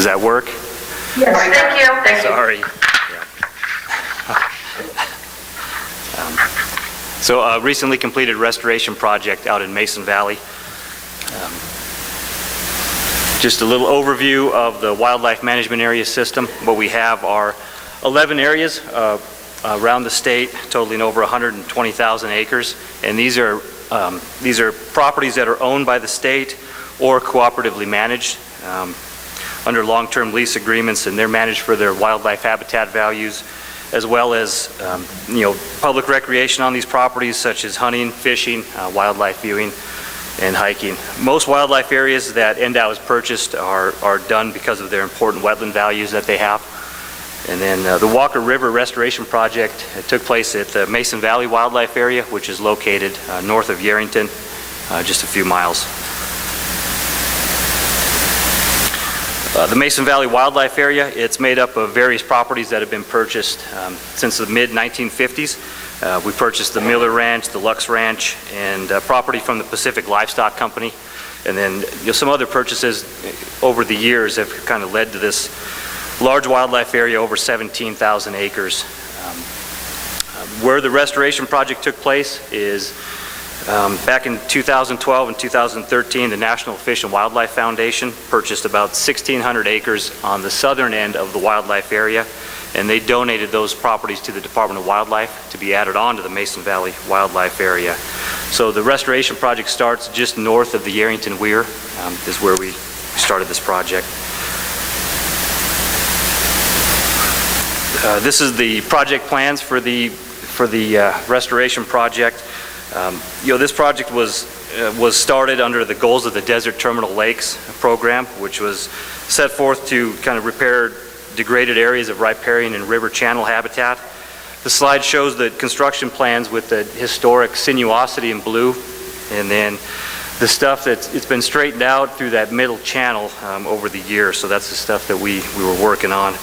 Does that work? Yes. Thank you. Thank you. Sorry. So recently completed restoration project out in Mason Valley. Just a little overview of the wildlife management area system. What we have are 11 areas around the state, totaling over 120,000 acres. And these are properties that are owned by the state or cooperatively managed under long-term lease agreements, and they're managed for their wildlife habitat values, as well as public recreation on these properties, such as hunting, fishing, wildlife viewing, and hiking. Most wildlife areas that NDOW has purchased are done because of their important wetland values that they have. And then the Walker River Restoration Project took place at the Mason Valley Wildlife Area, which is located north of Yerington, just a few miles. The Mason Valley Wildlife Area, it's made up of various properties that have been purchased since the mid-1950s. We purchased the Miller Ranch, the Lux Ranch, and property from the Pacific Livestock Company. And then some other purchases over the years have kind of led to this large wildlife area, over 17,000 acres. Where the restoration project took place is back in 2012 and 2013, the National Fish and Wildlife Foundation purchased about 1,600 acres on the southern end of the wildlife area, and they donated those properties to the Department of Wildlife to be added on to the Mason Valley Wildlife Area. So the restoration project starts just north of the Yerington Weir, is where we started this project. This is the project plans for the restoration project. This project was started under the Goals of the Desert Terminal Lakes program, which was set forth to kind of repair degraded areas of riparian and river channel habitat. The slide shows the construction plans with the historic sinuosity in blue, and then the stuff it's been straightened out through that middle channel over the years. So that's the stuff that we were working on.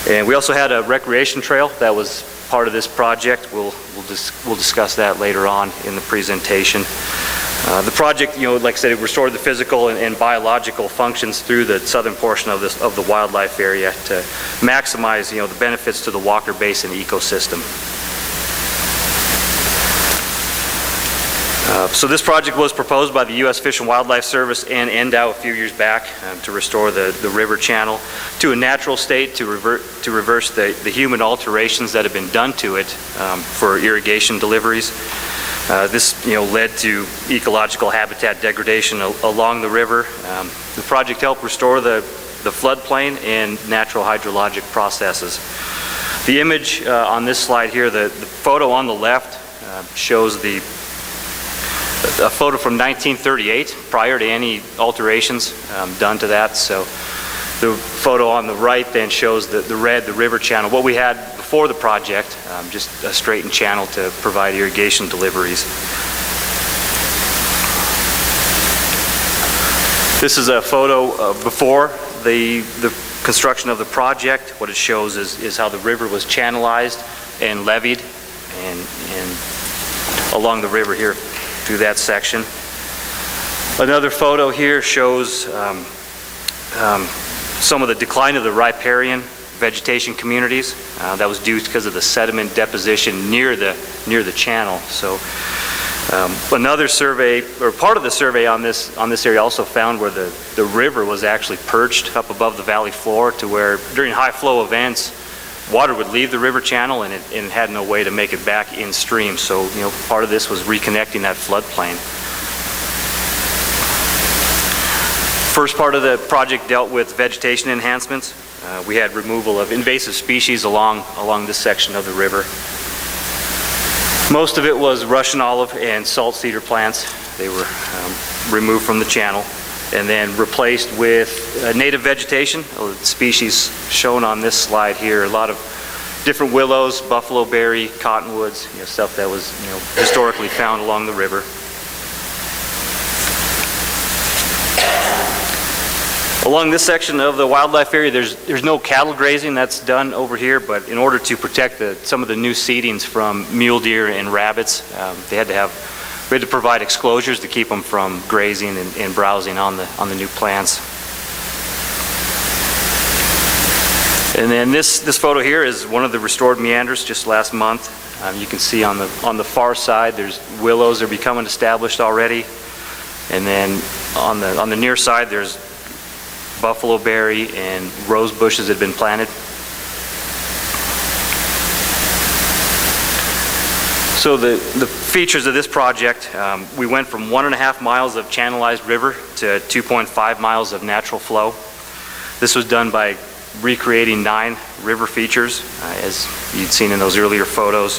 And we also had a recreation trail that was part of this project. We'll discuss that later on in the presentation. The project, like I said, it restored the physical and biological functions through the southern portion of the wildlife area to maximize, the benefits to the Walker Basin ecosystem. So this project was proposed by the U.S. Fish and Wildlife Service and NDOW a few years back to restore the river channel to a natural state, to reverse the human alterations that have been done to it for irrigation deliveries. This led to ecological habitat degradation along the river. The project helped restore the floodplain and natural hydrologic processes. The image on this slide here, the photo on the left shows a photo from 1938, prior to any alterations done to that. So the photo on the right then shows the river channel. What we had before the project, just a straightened channel to provide irrigation deliveries. This is a photo before the construction of the project. What it shows is how the river was channelized and levied and along the river here through that section. Another photo here shows some of the decline of the riparian vegetation communities. That was due because of the sediment deposition near the channel. So another survey, or part of the survey on this area, also found where the river was actually perched up above the valley floor, to where during high flow events water would leave the river channel and it had no way to make it back in stream. So part of this was reconnecting that floodplain. First part of the project dealt with vegetation enhancements. We had removal of invasive species along this section of the river. Most of it was Russian olive and salt cedar plants. They were removed from the channel and then replaced with native vegetation, species shown on this slide here. A lot of different willows, buffalo berry, cottonwoods, stuff that was historically found along the river. Along this section of the wildlife area, there's no cattle grazing that's done over here, but in order to protect some of the new seedings from mule deer and rabbits, we had to provide exclosures to keep them from grazing and browsing on the new plants. And then this photo here is one of the restored meanders just last month. You can see on the far side there's willows are becoming established already, and then on the near side there's buffalo berry and rose bushes that have been planted. So the features of this project, we went from 1.5 miles of channelized river to 2.5 miles of natural flow. This was done by recreating 9 river features, as you'd seen in those earlier photos.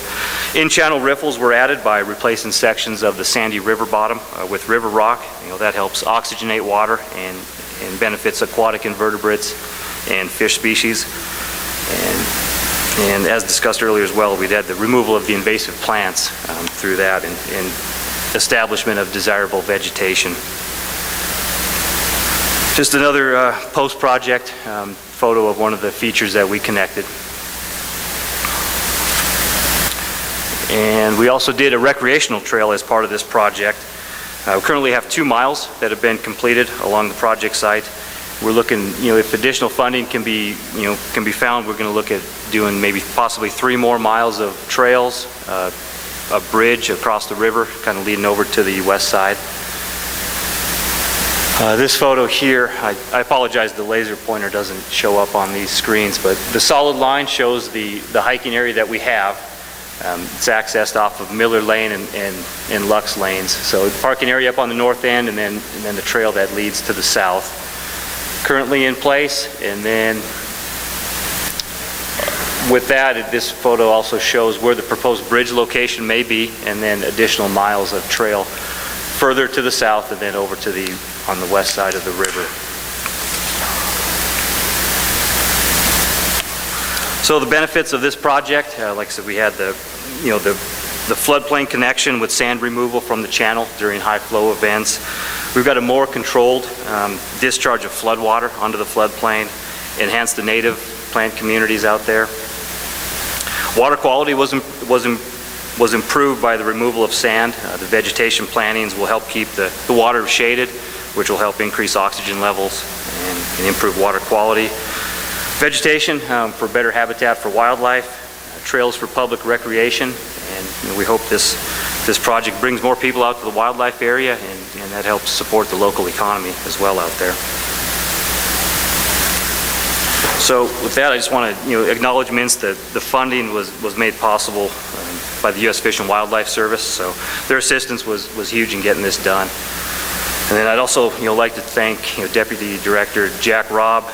In-channel riffles were added by replacing sections of the sandy river bottom with river rock. That helps oxygenate water and benefits aquatic invertebrates and fish species. And as discussed earlier as well, we'd had the removal of the invasive plants through that and establishment of desirable vegetation. Just another post-project photo of one of the features that we connected. And we also did a recreational trail as part of this project. We currently have 2 miles that have been completed along the project site. We're looking, if additional funding can be found, we're going to look at doing maybe possibly 3 more miles of trails, a bridge across the river, kind of leading over to the west side. This photo here, I apologize the laser pointer doesn't show up on these screens, but the solid line shows the hiking area that we have. It's accessed off of Miller Lane and Lux Lanes. So the parking area up on the north end and then the trail that leads to the south. Currently in place, and then with that, this photo also shows where the proposed bridge location may be, and then additional miles of trail further to the south and then over to on the west side of the river. So the benefits of this project, like I said, we had the floodplain connection with sand removal from the channel during high flow events. We've got a more controlled discharge of floodwater onto the floodplain, enhance the native plant communities out there. Water quality was improved by the removal of sand. The vegetation plantings will help keep the water shaded, which will help increase oxygen levels and improve water quality. Vegetation for better habitat for wildlife, trails for public recreation, and we hope this project brings more people out to the wildlife area, and that helps support the local economy as well out there. So with that, I just want to acknowledgements that the funding was made possible by the U.S. Fish and Wildlife Service, so their assistance was huge in getting this done. And then I'd also like to thank Deputy Director Jack Robb,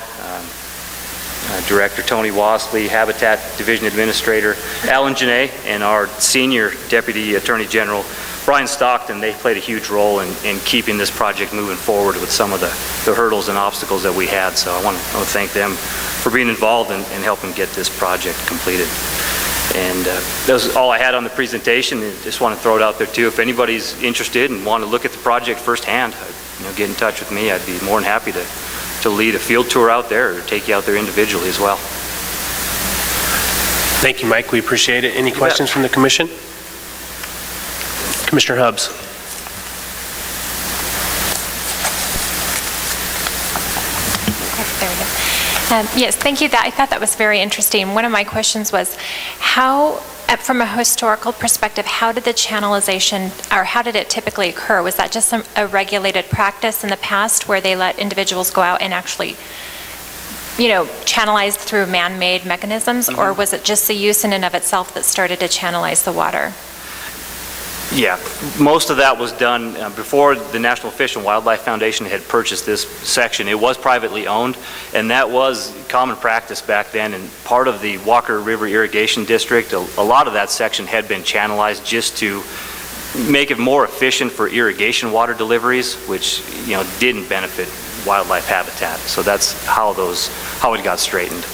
Director Tony Wasley, Habitat Division Administrator Alan Janae, and our Senior Deputy Attorney General Brian Stockton. They played a huge role in keeping this project moving forward with some of the hurdles and obstacles that we had. So I want to thank them for being involved and helping get this project completed. And that was all I had on the presentation. I just want to throw it out there too. If anybody's interested and want to look at the project firsthand, get in touch with me. I'd be more than happy to lead a field tour out there or take you out there individually as well. Thank you, Mike. We appreciate it. Any questions from the Commission? Commissioner Hubbs. There we go. Yes, thank you. I thought that was very interesting. One of my questions was how, from a historical perspective, how did the channelization, or how did it typically occur? Was that just a regulated practice in the past where they let individuals go out and actually, channelize through man-made mechanisms, or was it just the use in and of itself that started to channelize the water? Yeah, most of that was done before the National Fish and Wildlife Foundation had purchased this section. It was privately owned, and that was common practice back then. And part of the Walker River Irrigation District, a lot of that section had been channelized just to make it more efficient for irrigation water deliveries, which didn't benefit wildlife habitat. So that's how it got straightened.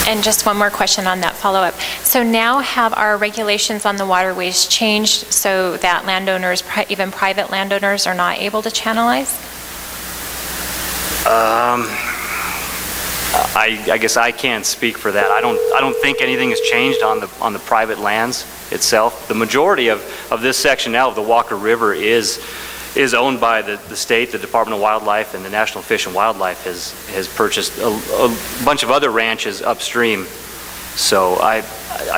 And just one more question on that follow-up. So now have our regulations on the waterways changed so that landowners, even private landowners, are not able to channelize? I guess I can't speak for that. I don't think anything has changed on the private lands itself. The majority of this section now of the Walker River is is owned by the state, the Department of Wildlife, and the National Fish and Wildlife has purchased a bunch of other ranches upstream. So I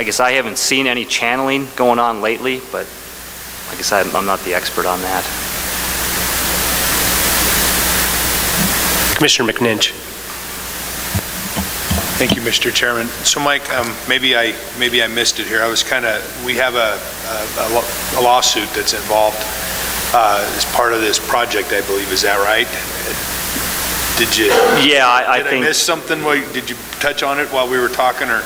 guess I haven't seen any channeling going on lately, but like I said, I'm not the expert on that. Commissioner McNinch. Thank you, Mr. Chairman. So, Mike, maybe I missed it here. We have a lawsuit that's involved as part of this project, I believe. Is that right? Did you? Yeah, I think. Did I miss something? Did you touch on it while we were talking, or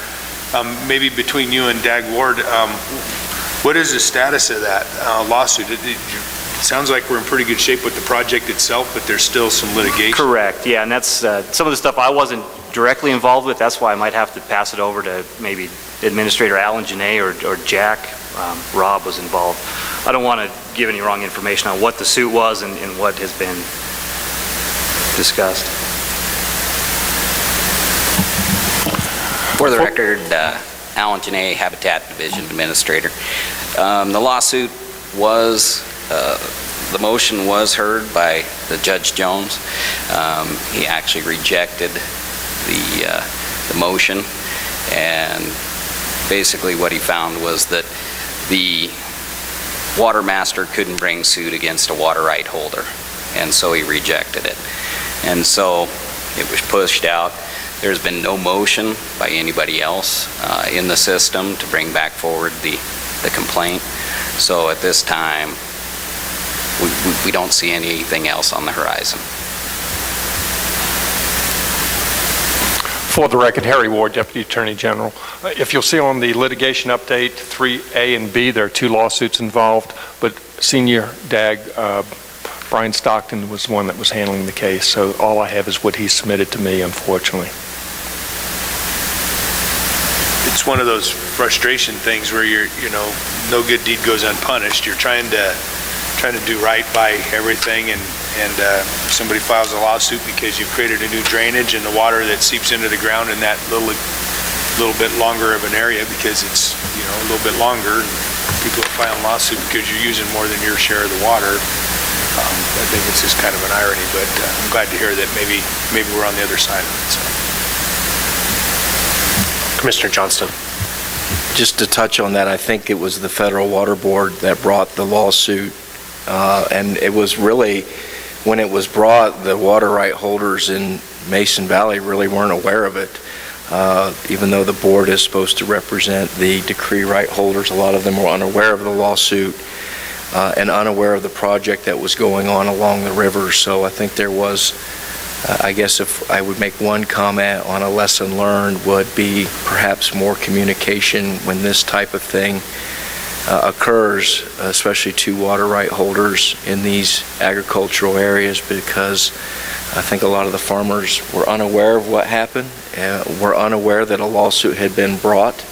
maybe between you and Dag Ward? What is the status of that lawsuit? It sounds like we're in pretty good shape with the project itself, but there's still some litigation. Correct, yeah, and that's some of the stuff I wasn't directly involved with. That's why I might have to pass it over to maybe Administrator Alan Janae or Jack. Rob was involved. I don't want to give any wrong information on what the suit was and what has been discussed. For the record, Alan Janae, Habitat Division Administrator. The lawsuit was, the motion was heard by the Judge Jones. He actually rejected the motion, and basically what he found was that the water master couldn't bring suit against a water right holder, and so he rejected it. And so it was pushed out. There's been no motion by anybody else in the system to bring back forward the complaint. So at this time, we don't see anything else on the horizon. For the record, Harry Ward, Deputy Attorney General. If you'll see on the litigation update, 3A and B, there are two lawsuits involved, but Senior DAG, Brian Stockton, was the one that was handling the case, so all I have is what he submitted to me, unfortunately. It's one of those frustration things where no good deed goes unpunished. You're trying to do right by everything, and somebody files a lawsuit because you've created a new drainage, and the water that seeps into the ground in that little bit longer of an area, because it's a little bit longer, and people are filing a lawsuit because you're using more than your share of the water. I think it's just kind of an irony, but I'm glad to hear that maybe we're on the other side of it. So. Commissioner Johnston. Just to touch on that, I think it was the Federal Water Board that brought the lawsuit, and it was really, when it was brought, the water right holders in Mason Valley really weren't aware of it. Even though the board is supposed to represent the decree right holders, a lot of them were unaware of the lawsuit and unaware of the project that was going on along the river. So I think there was, I guess if I would make one comment on a lesson learned, would be perhaps more communication when this type of thing occurs, especially to water right holders in these agricultural areas, because I think a lot of the farmers were unaware of what happened, were unaware that a lawsuit had been brought,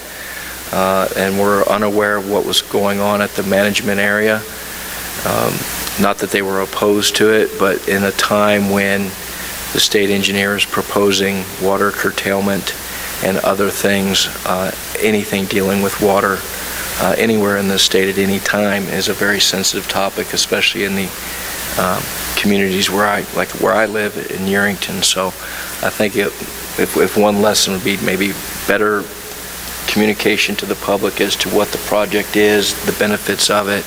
and were unaware of what was going on at the management area. Not that they were opposed to it, but in a time when the state engineer is proposing water curtailment and other things, anything dealing with water anywhere in the state at any time is a very sensitive topic, especially in the communities where I live in Yerington. So I think if one lesson would be maybe better communication to the public as to what the project is, the benefits of it,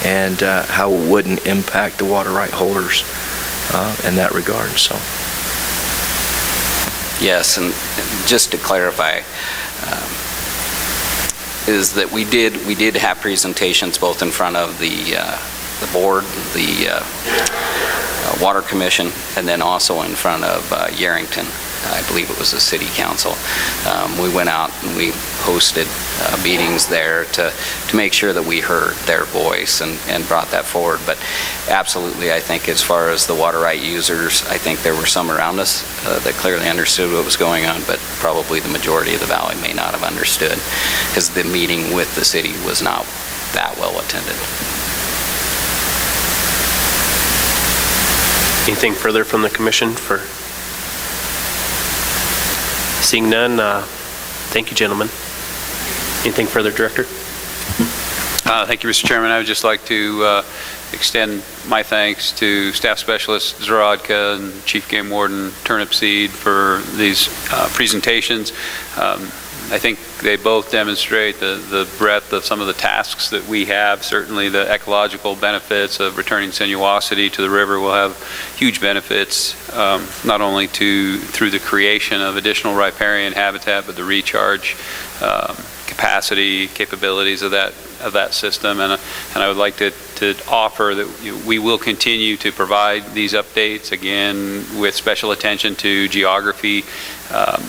and how it wouldn't impact the water right holders in that regard. So. Yes, and just to clarify, is that we did have presentations both in front of the board, the Water Commission, and then also in front of Yerington. I believe it was the City Council. We went out and we hosted meetings there to make sure that we heard their voice and brought that forward. But absolutely, I think as far as the water right users, I think there were some around us that clearly understood what was going on, but probably the majority of the valley may not have understood, because the meeting with the city was not that well attended. Anything further from the commission? Seeing none, thank you, gentlemen. Anything further, Director? Thank you, Mr. Chairman. I would just like to extend my thanks to Staff Specialist Zarodka and Chief Game Warden Turnipseed for these presentations. I think they both demonstrate the breadth of some of the tasks that we have. Certainly the ecological benefits of returning sinuosity to the river will have huge benefits, not only through the creation of additional riparian habitat, but the recharge capabilities of that system. And I would like to offer that we will continue to provide these updates, again, with special attention to geography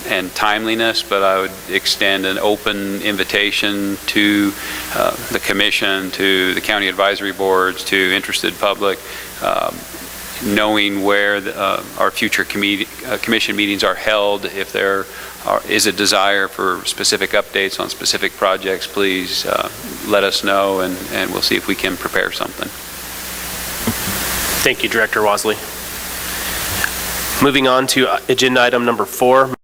and timeliness, but I would extend an open invitation to the Commission, to the county advisory boards, to interested public, knowing where our future commission meetings are held. If there is a desire for specific updates on specific projects, please let us know, and we'll see if we can prepare something. Thank you, Director Wasley. Moving on to agenda item number 4,